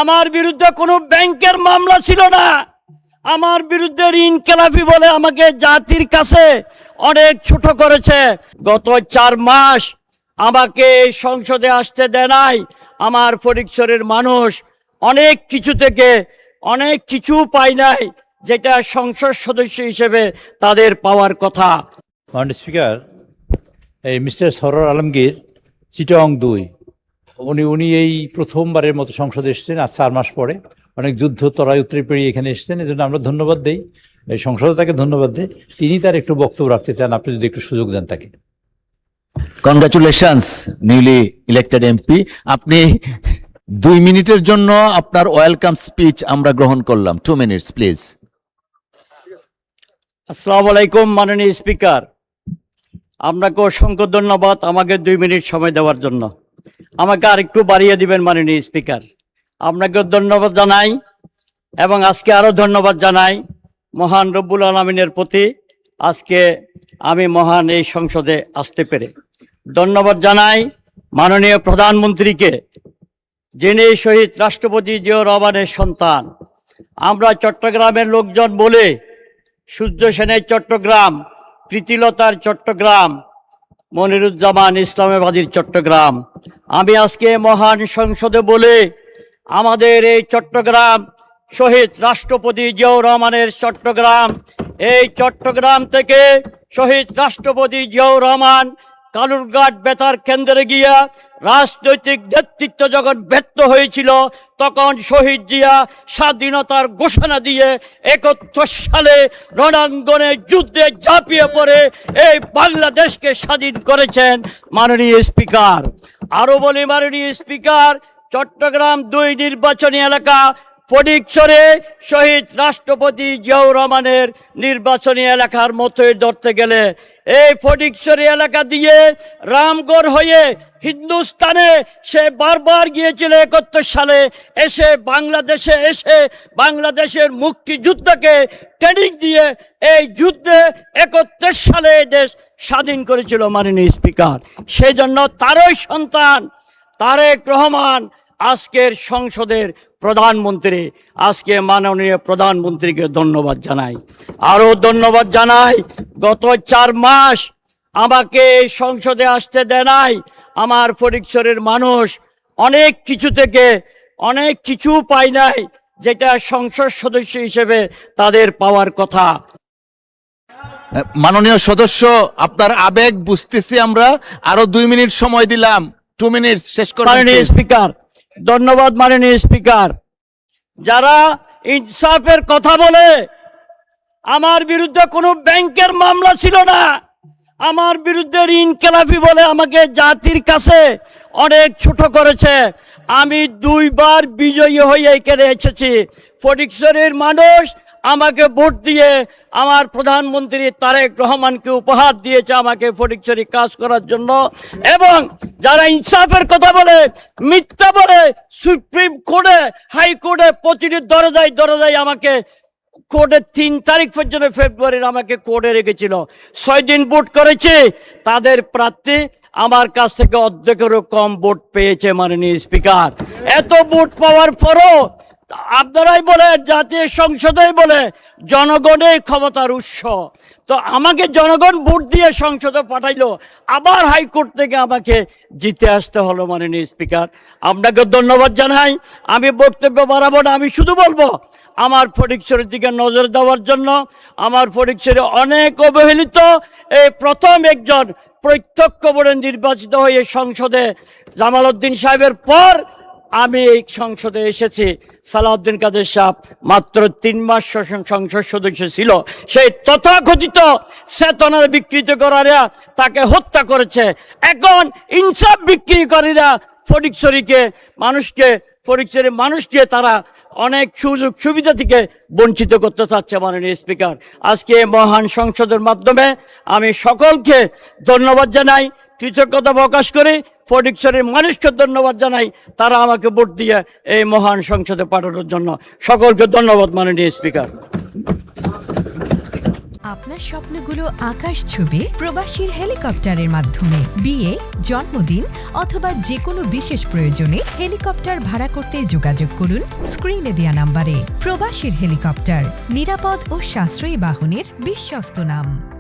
আমার বিরুদ্ধে কোনো ব্যাংকের মামলা ছিল না। আমার বিরুদ্ধে ঋণ খেলাপি বলে আমাকে জাতির কাছে অনেক ছোট করেছে। গত 4 মাস আমাকে এই সংসদে আসতে দেয় নাই। আমার ফটিকছড়ির মানুষ অনেক কিছু থেকে অনেক কিছু পায় নাই, যেটা সংসদ সদস্য হিসেবে তাদের পাওয়ার কথা। মাননীয় স্পিকার, এই মিস্টার সরোয়ার আলমগীর চিটাগং 2 উনি এই প্রথমবারের মতো সংসদে এসেছেন আজ 4 মাস পরে। অনেক যুদ্ধ তরাই উত্তরে পেরিয়ে এখানে এসেছেন, এই জন্য আমরা ধন্যবাদ দেই, এই সংসদে তাকে ধন্যবাদ দেই। তিনি তার একটু বক্তব্য রাখতে চান, আপনি যদি একটু সুযোগ দেন তাকে। Congratulations newly elected MP. আপনি 2 মিনিটের জন্য আপনার ওয়েলকাম স্পিচ আমরা গ্রহণ করলাম। 2 মিনিটস প্লিজ। আসসালামু আলাইকুম মাননীয় স্পিকার, আপনাকে অসংখ্য ধন্যবাদ আমাকে 2 মিনিট সময় দেওয়ার জন্য। আমাকে আরেকটু বাড়িয়ে দিবেন মাননীয় স্পিকার। আপনাকে ধন্যবাদ জানাই এবং আজকে আরও ধন্যবাদ জানাই মহান রব্বুল আলামিনের প্রতি। আজকে আমি মহান এই সংসদে আসতে পেরে ধন্যবাদ জানাই মাননীয় প্রধানমন্ত্রীকে, যিনি শহীদ রাষ্ট্রপতি জিয়াউর রহমানের সন্তান। আমরা চট্টগ্রামের লোকজন বলে সূর্য সেনের চট্টগ্রাম, প্রীতিলতার চট্টগ্রাম, মনিরুজ্জামান ইসলামাবাদীর চট্টগ্রাম। আমি আজকে মহান সংসদে বলে আমাদের এই চট্টগ্রাম শহীদ রাষ্ট্রপতি জিয়াউর রহমানের চট্টগ্রাম, এই চট্টগ্রাম থেকে শহীদ রাষ্ট্রপতি জিয়াউর রহমান কালুরঘাট বেতার কেন্দ্রে গিয়া রাজনৈতিক নেতৃত্ব যখন ব্যর্থ হয়েছিল, তখন শহীদ জিয়া স্বাধীনতার ঘোষণা দিয়ে 71 সালে রণাঙ্গনে যুদ্ধে ঝাঁপিয়ে পড়ে এই বাংলাদেশকে স্বাধীন করেছেন মাননীয় স্পিকার। আরও বলি মাননীয় স্পিকার, চট্টগ্রাম 2 নির্বাচনী এলাকা ফটিকছড়ি শহীদ রাষ্ট্রপতি জিয়াউর রহমানের নির্বাচনী এলাকার মতোই ধরতে গেলে এই ফটিকছড়ি এলাকা দিয়ে রামগড় হয়ে হিন্দুস্তানে সে বারবার গিয়েছিল 71 সালে। এসে বাংলাদেশে এসে বাংলাদেশের মুক্তিযুদ্ধকে ট্রেনিং দিয়ে এই যুদ্ধে 71 সালে দেশ স্বাধীন করেছিল মাননীয় স্পিকার। সেই জন্য তারই সন্তান তারেক রহমান আজকের সংসদের প্রধানমন্ত্রী। আজকে মাননীয় প্রধানমন্ত্রীকে ধন্যবাদ জানাই। আরও ধন্যবাদ জানাই গত 4 মাস আমাকে এই সংসদে আসতে দেয় নাই। আমার ফটিকছড়ির মানুষ অনেক কিছু থেকে অনেক কিছু পায় নাই, যেটা সংসদ সদস্য হিসেবে তাদের পাওয়ার কথা। মাননীয় সদস্য, আপনার আবেগ বুঝতেছি আমরা। আরো 2 মিনিট সময় দিলাম। 2 মিনিট শেষ করুন মাননীয় স্পিকার, ধন্যবাদ মাননীয় স্পিকার। যারা ইনসাফের কথা বলে, আমার বিরুদ্ধে কোনো ব্যাংকের মামলা ছিল না। আমার বিরুদ্ধে ঋণ খেলাপি বলে আমাকে জাতির কাছে অনেক ছোট করেছে। আমি 2 বার বিজয়ী হয়ে এখানে এসেছি। ফটিকছড়ির মানুষ আমাকে ভোট দিয়ে আমার প্রধানমন্ত্রী তারেক রহমানকে উপহার দিয়েছে আমাকে ফটিকছড়ি কাজ করার জন্য। এবং যারা ইনসাফের কথা বলে, মিথ্যা বলে, সুপ্রিম কোর্টে হাইকোর্টে প্রতিটি দরজায় দরজায় আমাকে কোর্টে 3 তারিখ পর্যন্ত ফেব্রুয়ারির আমাকে কোর্টে রেখেছিল। 6 দিন ভোট করেছে, তাদের প্রার্থী আমার কাছ থেকে অর্ধেকেরও কম ভোট পেয়েছে মাননীয় স্পিকার। এত ভোট পাওয়ার পরও আপনারাই বলে, জাতীয় সংসদেই বলে জনগণের ক্ষমতার উৎস। তো আমাকে জনগণ ভোট দিয়ে সংসদে পাঠাইলো, আবার হাইকোর্ট থেকে আমাকে জিতে আসতে হলো মাননীয় স্পিকার। আপনাকে ধন্যবাদ জানাই। আমি বক্তব্য বাড়াবো না, আমি শুধু বলবো আমার ফটিকছড়ির দিকে নজর দেওয়ার জন্য। আমার ফটিকছড়ি অনেক অবহেলিত, এই প্রথম একজন প্রত্যক্ষ ভোটে নির্বাচিত হয়ে সংসদে জামাল উদ্দিন সাহেবের পর আমি এই সংসদে এসেছি। সালাউদ্দিন কাদের সাহেব মাত্র 3 মাস সংসদ সদস্য ছিল। সেই তথাকথিত চেতনার বিকৃত করারা তাকে হত্যা করেছে। এখন ইনসাফ বিক্রিকারীরা ফটিকছড়ির মানুষকে তারা অনেক সুযোগ সুবিধা থেকে বঞ্চিত করতে চাচ্ছে মাননীয় স্পিকার। আজকে মহান সংসদের মাধ্যমে আমি সকলকে ধন্যবাদ জানাই, কৃতজ্ঞতা প্রকাশ করি। ফটিকছড়ির মানুষকে ধন্যবাদ জানাই, তারা আমাকে ভোট দিয়ে এই মহান সংসদে পাঠানোর জন্য। সকলকে ধন্যবাদ মাননীয় স্পিকার। আপনার স্বপ্নগুলো আকাশ ছুবে প্রবাসীর হেলিকপ্টারের মাধ্যমে। বিয়ে, জন্মদিন অথবা যে কোনো বিশেষ প্রয়োজনে হেলিকপ্টার ভাড়া করতে যোগাযোগ করুন স্ক্রিনে দেয়া নাম্বারে। প্রবাসীর হেলিকপ্টার, নিরাপদ ও সাশ্রয়ী বাহনের বিশ্বস্ত নাম।